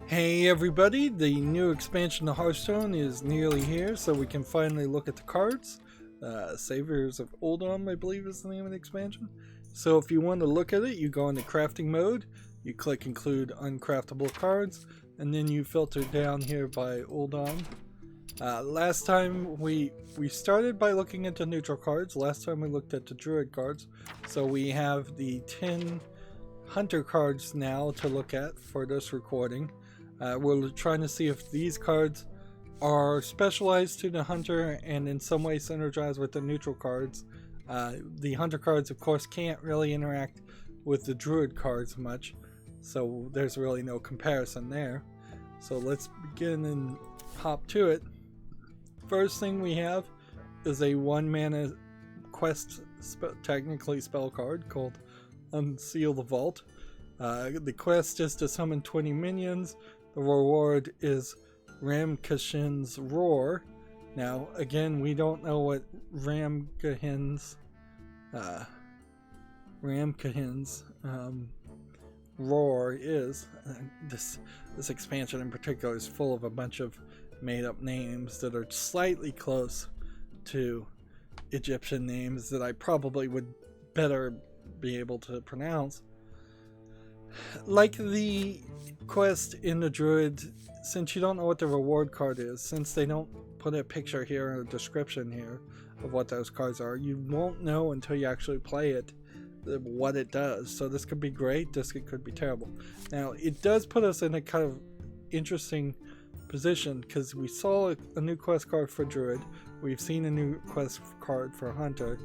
Hey everybody, the new expansion of Hearthstone is nearly here, so we can finally look at the cards. Saviors of Uldum, I believe is the name of the expansion. So if you want to look at it, you go into crafting mode, you click include uncraftable cards, and then you filter down here by Uldum. Last time we started by looking at the neutral cards. Last time we looked at the druid cards. So we have the 10 hunter cards now to look at for this recording. We're trying to see if these cards are specialized to the hunter and in some way synergize with the neutral cards. The hunter cards, of course, can't really interact with the druid cards much, so there's really no comparison there. So let's begin and hop to it. First thing we have is a 1-mana quest, technically spell card called Unseal the Vault. The quest is to summon 20 minions. The reward is Ramkashin's Roar. Now, again, we don't know what Ramkahin's Roar is. This expansion in particular is full of a bunch of made-up names that are slightly close to Egyptian names that I probably would better be able to pronounce. Like the quest in the druid, since you don't know what the reward card is, since they don't put a picture here or a description here of what those cards are, you won't know until you actually play it what it does. So this could be great, this could be terrible. Now it does put us in a kind of interesting position because we saw a new quest card for druid, we've seen a new quest card for hunter.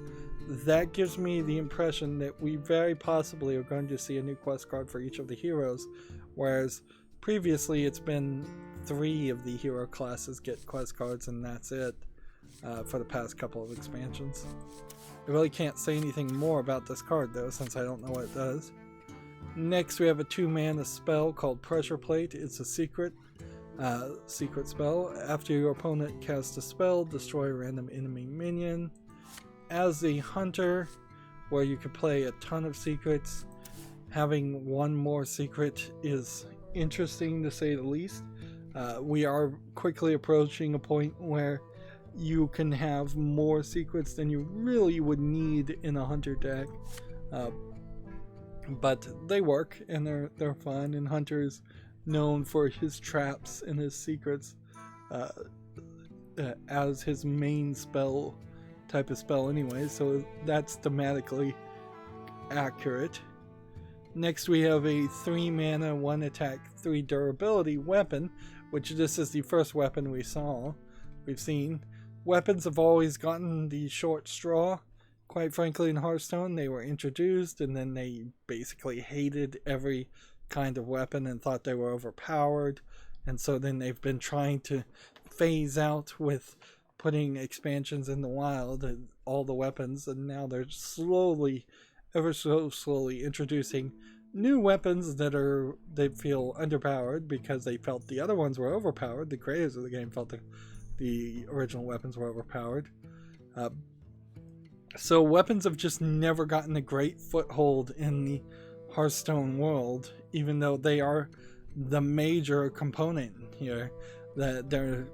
That gives me the impression that we very possibly are going to see a new quest card for each of the heroes, whereas previously it's been 3 of the hero classes get quest cards and that's it for the past couple of expansions. I really can't say anything more about this card though, since I don't know what it does. Next we have a 2-mana spell called Pressure Plate. It's a secret spell. After your opponent casts a spell, destroy a random enemy minion. As a hunter, where you could play a ton of secrets, having one more secret is interesting to say the least. We are quickly approaching a point where you can have more secrets than you really would need in a hunter deck, but they work and they're fun, and hunter is known for his traps and his secrets as his main spell type of spell anyway, so that's thematically accurate. Next we have a 3-mana 1 attack 3 durability weapon, which this is the first weapon we've seen. Weapons have always gotten the short straw, quite frankly. In Hearthstone they were introduced and then they basically hated every kind of weapon and thought they were overpowered, and so then they've been trying to phase out with putting expansions in the wild and all the weapons, and now they're slowly, ever so slowly, introducing new weapons that they feel underpowered because they felt the other ones were overpowered. The creators of the game felt the original weapons were overpowered. So weapons have just never gotten a great foothold in the Hearthstone world, even though they are the major component here. That they're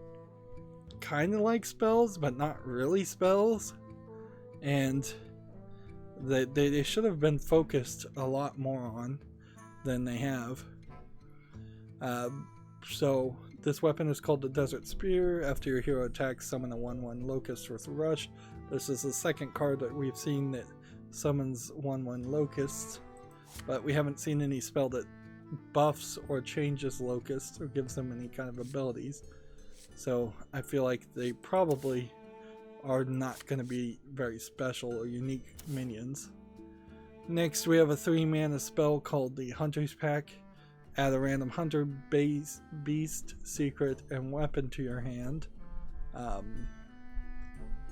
kind of like spells, but not really spells, and they should have been focused a lot more on than they have. So this weapon is called the Desert Spear. After your hero attacks, summon a 1/1 Locust with Rush. This is the second card that we've seen that summons 1/1 Locusts, but we haven't seen any spell that buffs or changes Locusts or gives them any kind of abilities. So I feel like they probably are not going to be very special or unique minions. Next we have a 3-mana spell called the Hunter's Pack. Add a random hunter, beast, secret, and weapon to your hand.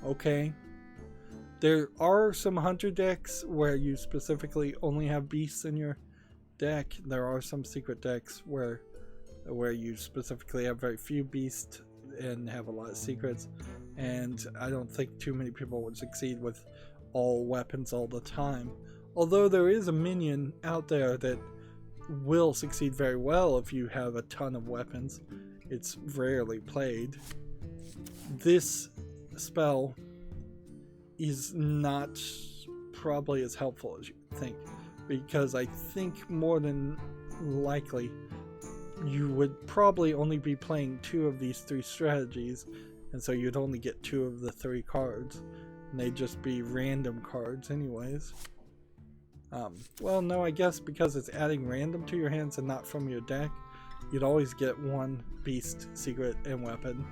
Okay. There are some hunter decks where you specifically only have beasts in your deck. There are some secret decks where you specifically have very few beasts and have a lot of secrets, and I don't think too many people would succeed with all weapons all the time. Although there is a minion out there that will succeed very well if you have a ton of weapons. It's rarely played. This spell is not probably as helpful as you think, because I think more than likely you would probably only be playing 2 of these 3 strategies, and so you'd only get 2 of the 3 cards, and they'd just be random cards anyways. Well, no, I guess because it's adding random to your hands and not from your deck, you'd always get 1 beast, secret, and weapon,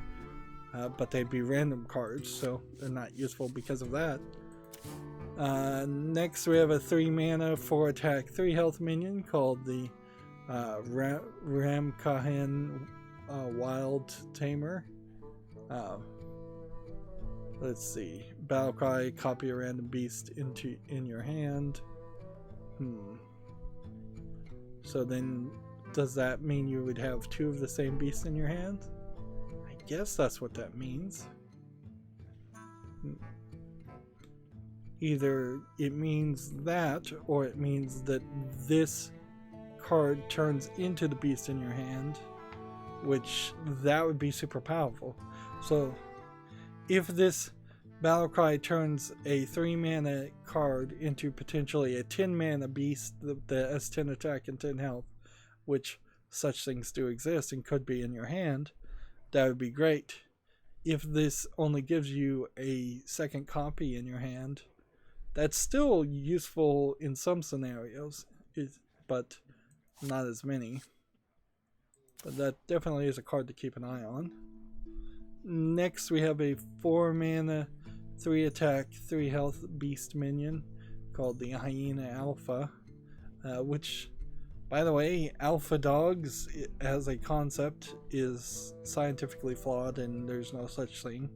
but they'd be random cards, so they're not useful because of that. Next we have a 3 mana, 4 attack, 3 health minion called the Ramkahan Wild Tamer. Let's see. Battle cry, copy a random beast in your hand. So then, does that mean you would have 2 of the same beast in your hand? I guess that's what that means. Either it means that, or it means that this card turns into the beast in your hand, which that would be super powerful. So if this battle cry turns a 3 mana card into potentially a 10 mana beast that has 10 attack and 10 health, which such things do exist and could be in your hand, that would be great. If this only gives you a second copy in your hand, that's still useful in some scenarios, but not as many. But that definitely is a card to keep an eye on. Next we have a 4 mana, 3 attack, 3 health beast minion called the Hyena Alpha, which, by the way, alpha dogs as a concept is scientifically flawed and there's no such thing.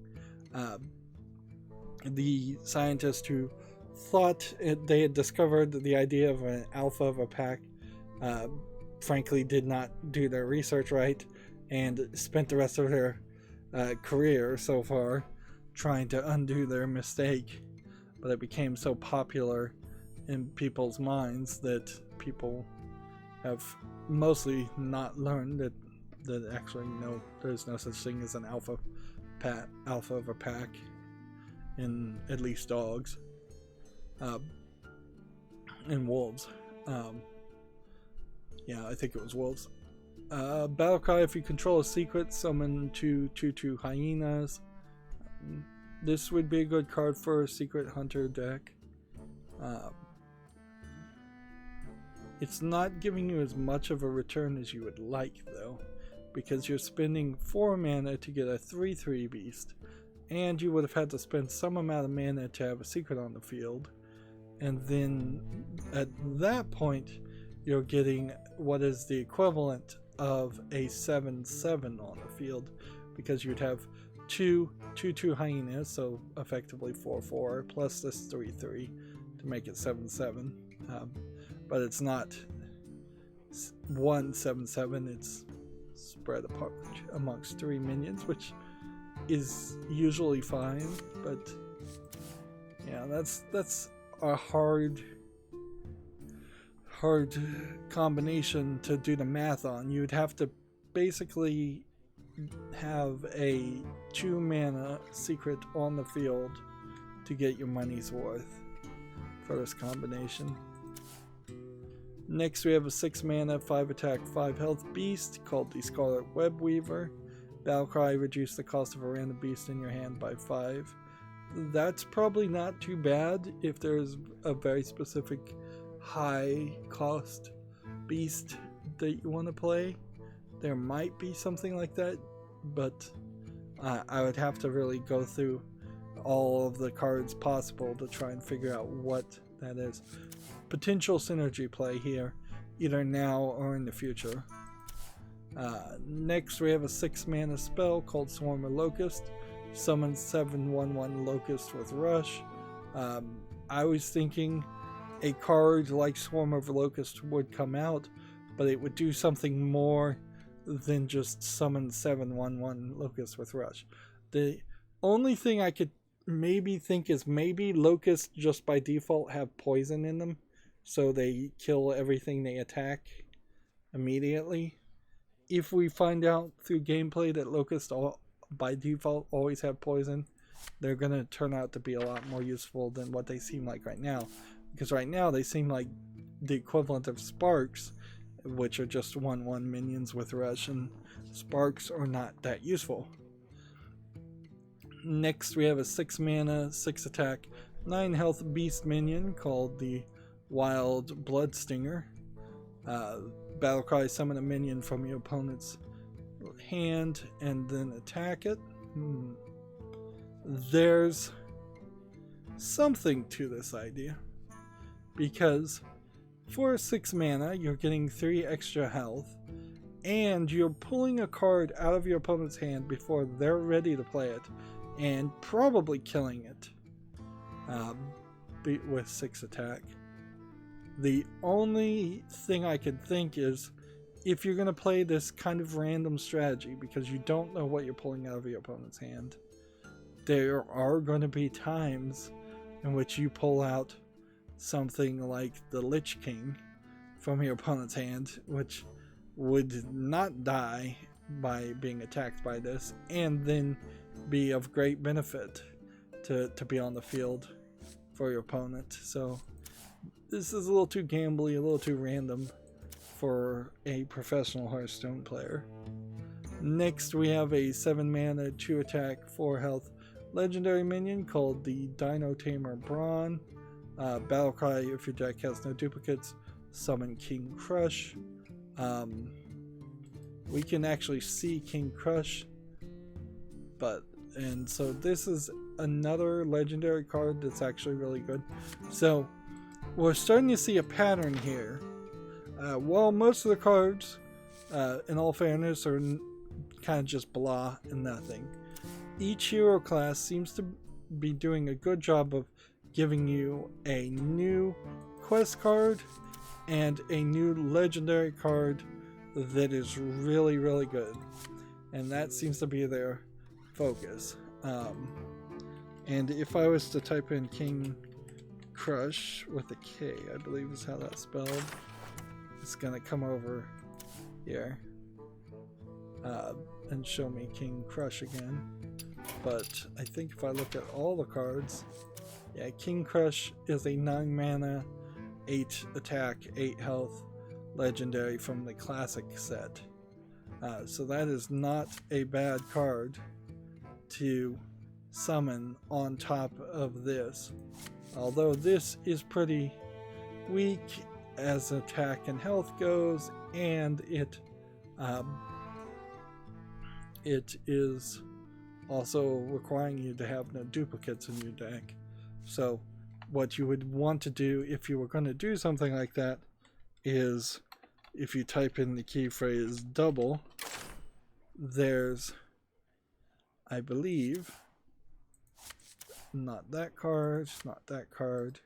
The scientists who thought they had discovered the idea of an alpha of a pack frankly did not do their research right and spent the rest of their career so far trying to undo their mistake, but it became so popular in people's minds that people have mostly not learned that actually no, there's no such thing as an alpha of a pack in at least dogs. And wolves. Yeah, I think it was wolves. Battle cry, if you control a secret, summon 2/2/2 hyenas. This would be a good card for a secret hunter deck. It's not giving you as much of a return as you would like, though, because you're spending 4 mana to get a 3/3 beast, and you would have had to spend some amount of mana to have a secret on the field. And then at that point, you're getting what is the equivalent of a 7/7 on the field, because you'd have 2/2 hyenas, so effectively 4/4, plus this 3/3 to make it 7/7. But it's not 1/7/7, it's spread apart amongst 3 minions, which is usually fine, but yeah, that's a hard combination to do the math on. You'd have to basically have a 2 mana secret on the field to get your money's worth for this combination. Next we have a 6 mana, 5 attack, 5 health beast called the Scarlet Web Weaver. Battle cry, reduce the cost of a random beast in your hand by 5. That's probably not too bad if there's a very specific high cost beast that you want to play. There might be something like that, but I would have to really go through all of the cards possible to try and figure out what that is. Potential synergy play here, either now or in the future. Next we have a 6 mana spell called Swarm of Locust. Summon 7/1/1 Locust with Rush. I was thinking a card like Swarm of Locust would come out, but it would do something more than just summon 7/1/1 Locust with Rush. The only thing I could maybe think is maybe Locusts just by default have poison in them, so they kill everything they attack. immediately. If we find out through gameplay that Locust by default always have poison, they're going to turn out to be a lot more useful than what they seem like right now. Because right now they seem like the equivalent of Sparks, which are just 1/1 minions with Rush, and Sparks are not that useful. Next we have a 6 mana, 6 attack, 9 health beast minion called the Wild Bloodstinger. Battlecry, summon a minion from your opponent's hand and then attack it. There's something to this idea, because for 6 mana you're getting 3 extra health, and you're pulling a card out of your opponent's hand before they're ready to play it, and probably killing it with 6 attack. The only thing I can think is, if you're going to play this kind of random strategy because you don't know what you're pulling out of your opponent's hand, there are going to be times in which you pull out something like the Lich King from your opponent's hand, which would not die by being attacked by this, and then be of great benefit to be on the field for your opponent. So this is a little too gambly, a little too random for a professional Hearthstone player. Next we have a 7 mana, 2 attack, 4 health legendary minion called the Dino Tamer Brawn. Battlecry, if your deck has no duplicates, summon King Crush. We can actually see King Crush, and so this is another legendary card that's actually really good. So we're starting to see a pattern here. While most of the cards, in all fairness, are kind of just blah and nothing, each hero class seems to be doing a good job of giving you a new quest card and a new legendary card that is really, really good. And that seems to be their focus. And if I was to type in King Crush with a K, I believe is how that's spelled, it's gonna come over here and show me King Crush again. But I think if I look at all the cards, yeah, King Crush is a 9 mana, 8 attack, 8 health legendary from the classic set. So that is not a bad card to summon on top of this. Although this is pretty weak as attack and health goes, and it is also requiring you to have no duplicates in your deck. So what you would want to do if you were going to do something like that is, if you type in the key phrase double, there's, I believe, not that card, not that card,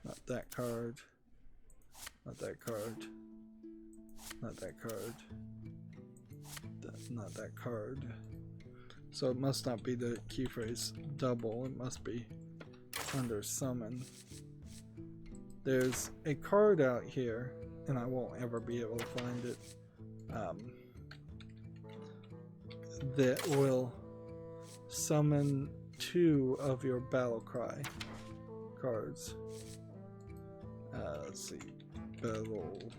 not that card, not that card, not that card, not that card. So it must not be the key phrase double, it must be under summon. There's a card out here, and I won't ever be able to find it, that will summon 2 of your Battlecry cards. Let's see, Battlecry.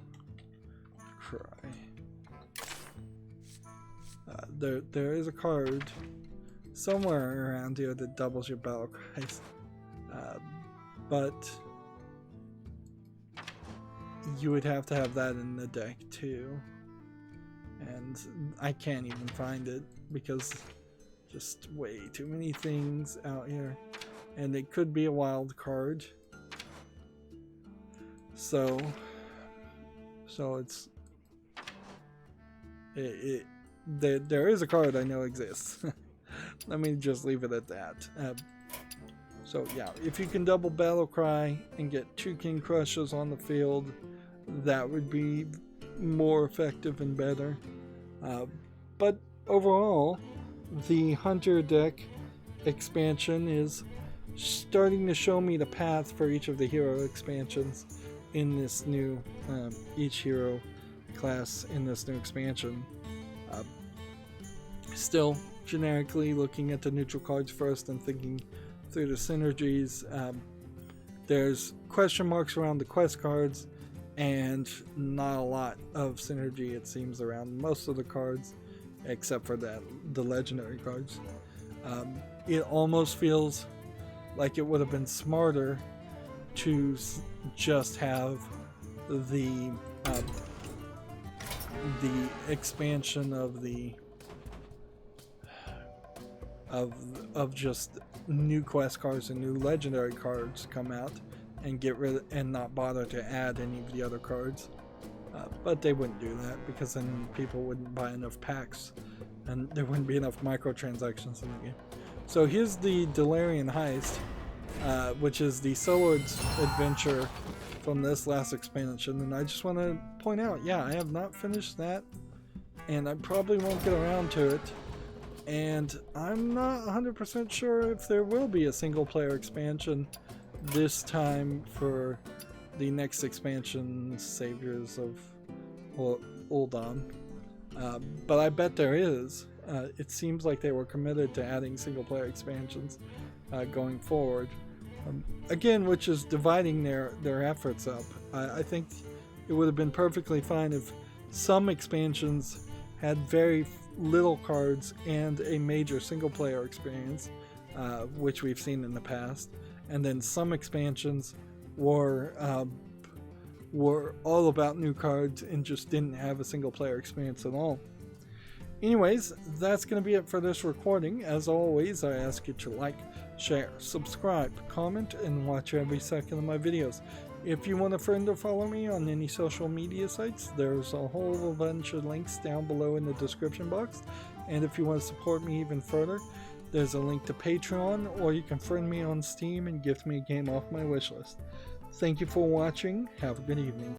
There is a card somewhere around here that doubles your Battlecries, but you would have to have that in the deck too, and I can't even find it because just way too many things out here, and it could be a wild card. So it's there is a card I know exists. Let me just leave it at that. So yeah, if you can double Battlecry and get 2 King Crushes on the field, that would be more effective and better. But overall, the Hunter deck expansion is starting to show me the path for each of the hero expansions, in this new each hero class in this new expansion. Still generically looking at the neutral cards first and thinking through the synergies. There's question marks around the quest cards and not a lot of synergy, it seems, around most of the cards except for the legendary cards. It almost feels like it would have been smarter to just have the expansion of the of just new quest cards and new legendary cards come out and get rid of, and not bother to add any of the other cards. But they wouldn't do that because then people wouldn't buy enough packs and there wouldn't be enough microtransactions in the game. So here's the Delarian Heist, which is the solo adventure from this last expansion, and I just want to point out, yeah, I have not finished that and I probably won't get around to it, and I'm not 100% sure if there will be a single player expansion this time for the next expansion, Saviors of Uldum, but I bet there is. It seems like they were committed to adding single player expansions going forward, again, which is dividing their efforts up. I think it would have been perfectly fine if some expansions had very little cards and a major single player experience, which we've seen in the past, and then some expansions were all about new cards and just didn't have a single player experience at all. Anyways, that's going to be it for this recording. As always, I ask you to like, share, subscribe, comment, and watch every second of my videos. If you want a friend or follow me on any social media sites, there's a whole bunch of links down below in the description box. And if you want to support me even further, there's a link to Patreon, or you can friend me on Steam and gift me a game off my wishlist. Thank you for watching. Have a good evening.